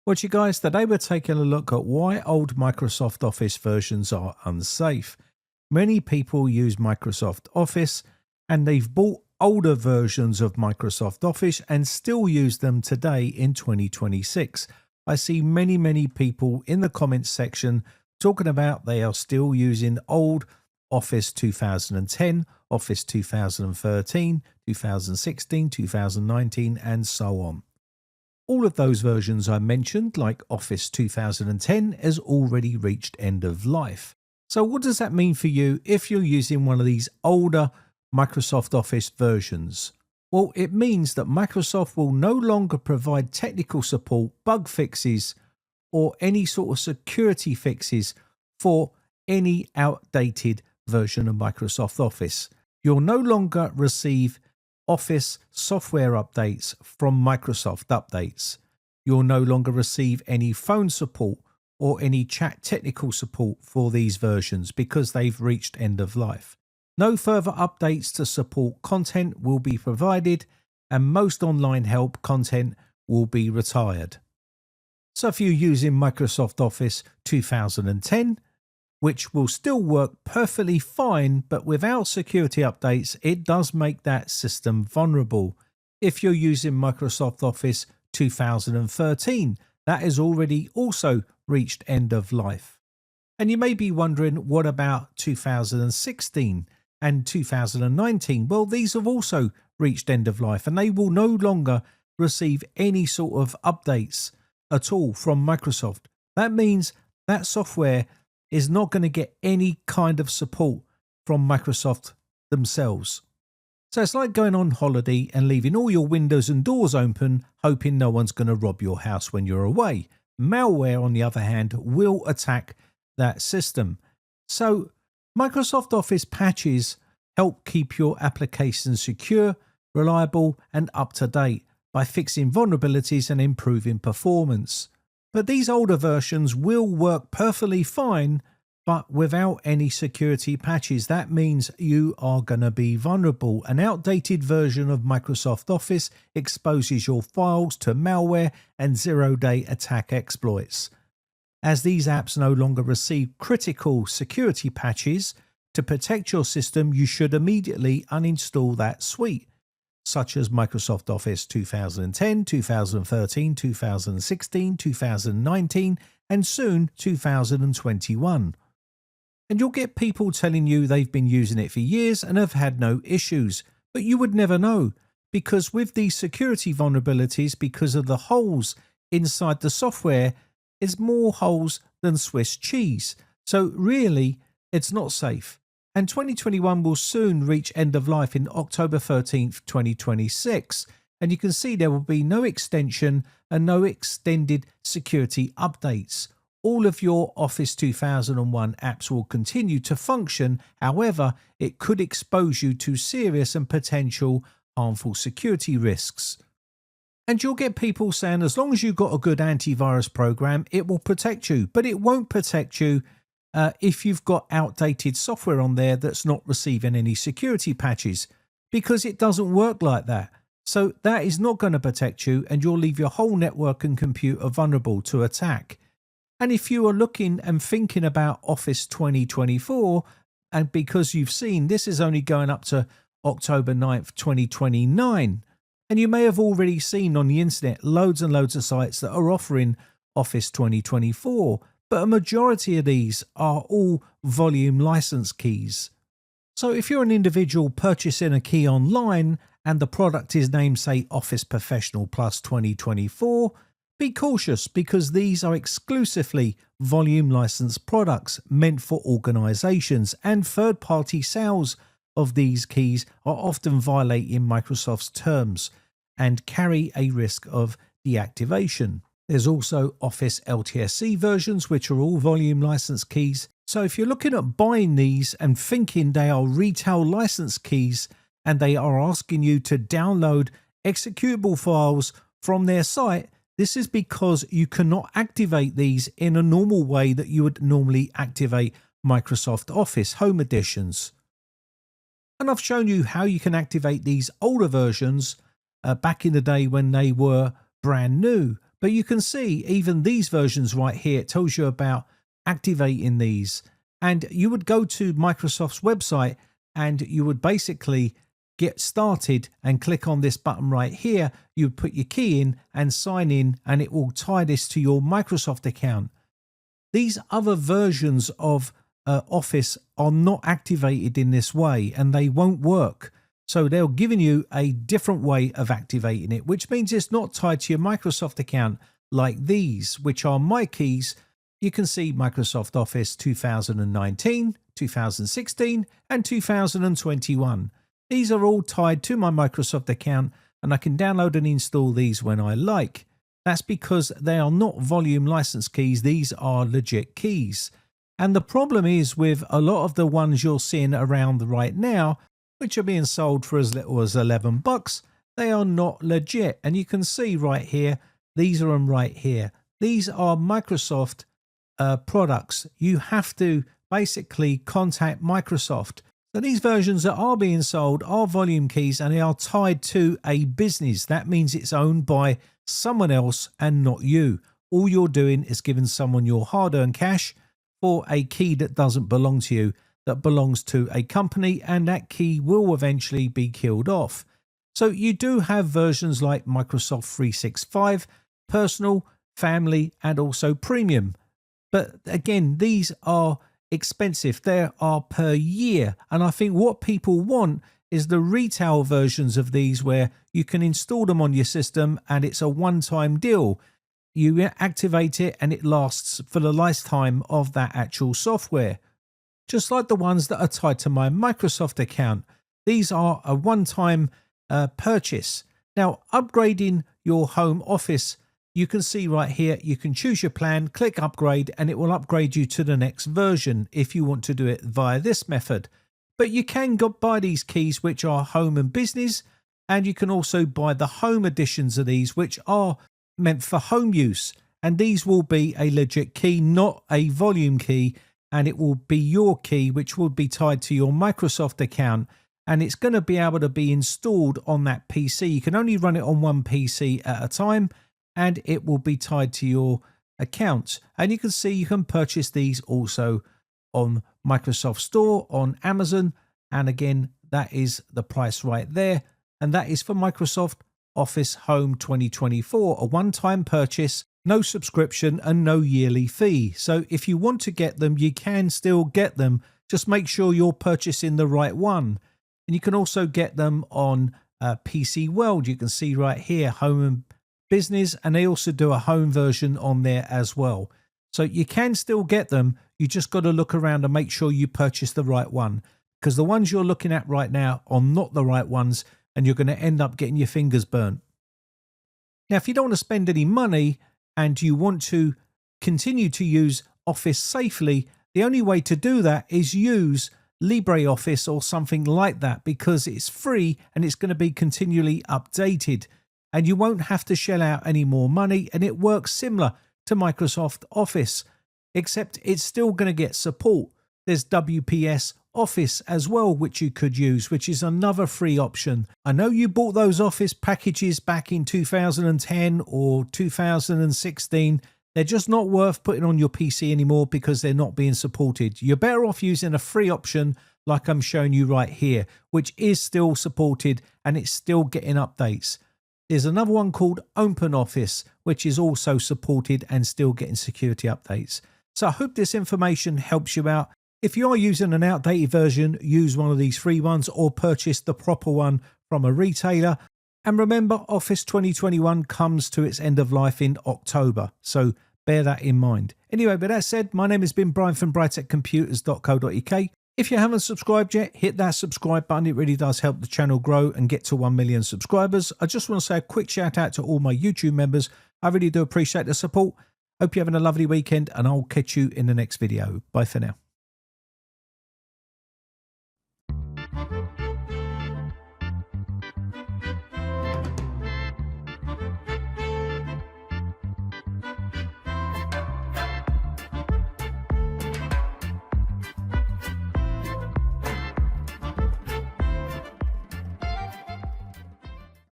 Well, you guys, today we're taking a look at why old Microsoft Office versions are unsafe. Many people use Microsoft Office and they've bought older versions of Microsoft Office and still use them today in 2026. I see many people in the comments section talking about they are still using old Office 2010, Office 2013, 2016, 2019, and so on. All of those versions I mentioned, like Office 2010, has already reached end of life. So what does that mean for you if you're using one of these older Microsoft Office versions? Well, it means that Microsoft will no longer provide technical support, bug fixes, or any sort of security fixes for any outdated version of Microsoft Office. You'll no longer receive Office software updates from Microsoft Updates. You'll no longer receive any phone support or any chat technical support for these versions because they've reached end of life. No further updates to support content will be provided, and most online help content will be retired. So if you're using Microsoft Office 2010, which will still work perfectly fine, but without security updates, it does make that system vulnerable. If you're using Microsoft Office 2013, that has already also reached end of life. And you may be wondering, what about 2016 and 2019? Well, these have also reached end of life and they will no longer receive any sort of updates at all from Microsoft. That means that software is not going to get any kind of support from Microsoft themselves. So it's like going on holiday and leaving all your windows and doors open, hoping no one's going to rob your house when you're away. Malware, on the other hand, will attack that system. So Microsoft Office patches help keep your applications secure, reliable, and up to date by fixing vulnerabilities and improving performance. But these older versions will work perfectly fine, but without any security patches. That means you are going to be vulnerable. An outdated version of Microsoft Office exposes your files to malware and zero-day attack exploits. As these apps no longer receive critical security patches to protect your system, you should immediately uninstall that suite, such as Microsoft Office 2010, 2013, 2016, 2019, and soon 2021. And you'll get people telling you they've been using it for years and have had no issues, but you would never know, because with these security vulnerabilities, because of the holes inside the software, it's more holes than Swiss cheese. So really, it's not safe. And 2021 will soon reach end of life in October 13th, 2026. And you can see there will be no extension and no extended security updates. All of your Office 2001 apps will continue to function. However, it could expose you to serious and potential harmful security risks. And you'll get people saying as long as you've got a good antivirus program, it will protect you. But it won't protect you if you've got outdated software on there that's not receiving any security patches, because it doesn't work like that. So that is not going to protect you, and you'll leave your whole network and computer vulnerable to attack. And if you are looking and thinking about Office 2024, and because you've seen this is only going up to October 9th, 2029, and you may have already seen on the internet loads and loads of sites that are offering Office 2024, but a majority of these are all volume license keys. So if you're an individual purchasing a key online and the product is named, say, Office Professional Plus 2024, be cautious, because these are exclusively volume license products meant for organizations, and third-party sales of these keys are often violating Microsoft's terms and carry a risk of deactivation. There's also Office LTSC versions, which are all volume license keys. So if you're looking at buying these and thinking they are retail license keys and they are asking you to download executable files from their site, this is because you cannot activate these in a normal way that you would normally activate Microsoft Office Home Editions. And I've shown you how you can activate these older versions back in the day when they were brand new. But you can see even these versions right here, it tells you about activating these. And you would go to Microsoft's website and you would basically get started and click on this button right here. You put your key in and sign in, and it will tie this to your Microsoft account. These other versions of Office are not activated in this way, and they won't work. So they're giving you a different way of activating it, which means it's not tied to your Microsoft account like these, which are my keys. You can see Microsoft Office 2019, 2016, and 2021. These are all tied to my Microsoft account, and I can download and install these when I like. That's because they are not volume license keys. These are legit keys. And the problem is with a lot of the ones you're seeing around right now, which are being sold for as little as $11, they are not legit. And you can see right here, these are them right here. These are Microsoft products. You have to basically contact Microsoft. So these versions that are being sold are volume keys, and they are tied to a business. That means it's owned by someone else and not you. All you're doing is giving someone your hard-earned cash for a key that doesn't belong to you, that belongs to a company, and that key will eventually be killed off. So you do have versions like Microsoft 365, Personal, Family, and also Premium. But again, these are expensive. They are per year. And I think what people want is the retail versions of these where you can install them on your system and it's a one-time deal. You activate it and it lasts for the lifetime of that actual software. Just like the ones that are tied to my Microsoft account. These are a one-time purchase. Now, upgrading your home office, you can see right here, you can choose your plan, click upgrade, and it will upgrade you to the next version if you want to do it via this method. But you can go buy these keys, which are home and business, and you can also buy the home editions of these, which are meant for home use. And these will be a legit key, not a volume key, and it will be your key, which will be tied to your Microsoft account, and it's going to be able to be installed on that PC. You can only run it on one PC at a time, and it will be tied to your account. And you can see you can purchase these also on Microsoft Store, on Amazon, and again, that is the price right there, and that is for Microsoft Office Home 2024, a one-time purchase, no subscription and no yearly fee. So if you want to get them, you can still get them. Just make sure you're purchasing the right one. And you can also get them on PC World. You can see right here, home and business, and they also do a home version on there as well. So you can still get them. You just got to look around and make sure you purchase the right one, because the ones you're looking at right now are not the right ones, and you're going to end up getting your fingers burnt. Now, if you don't want to spend any money and you want to continue to use Office safely, the only way to do that is use LibreOffice or something like that, because it's free and it's going to be continually updated, and you won't have to shell out any more money, and it works similar to Microsoft Office, except it's still going to get support. There's WPS Office as well, which you could use, which is another free option. I know you bought those Office packages back in 2010 or 2016. They're just not worth putting on your PC anymore because they're not being supported. You're better off using a free option like I'm showing you right here, which is still supported and it's still getting updates. There's another one called OpenOffice, which is also supported and still getting security updates. So I hope this information helps you out. If you are using an outdated version, use one of these free ones or purchase the proper one from a retailer. And remember, Office 2021 comes to its end of life in October, so bear that in mind. Anyway, with that said, my name has been Brian from briteccomputers.co.uk. If you haven't subscribed yet, hit that subscribe button. It really does help the channel grow and get to 1 million subscribers. I just want to say a quick shout out to all my YouTube members. I really do appreciate the support. Hope you're having a lovely weekend, and I'll catch you in the next video. Bye for now.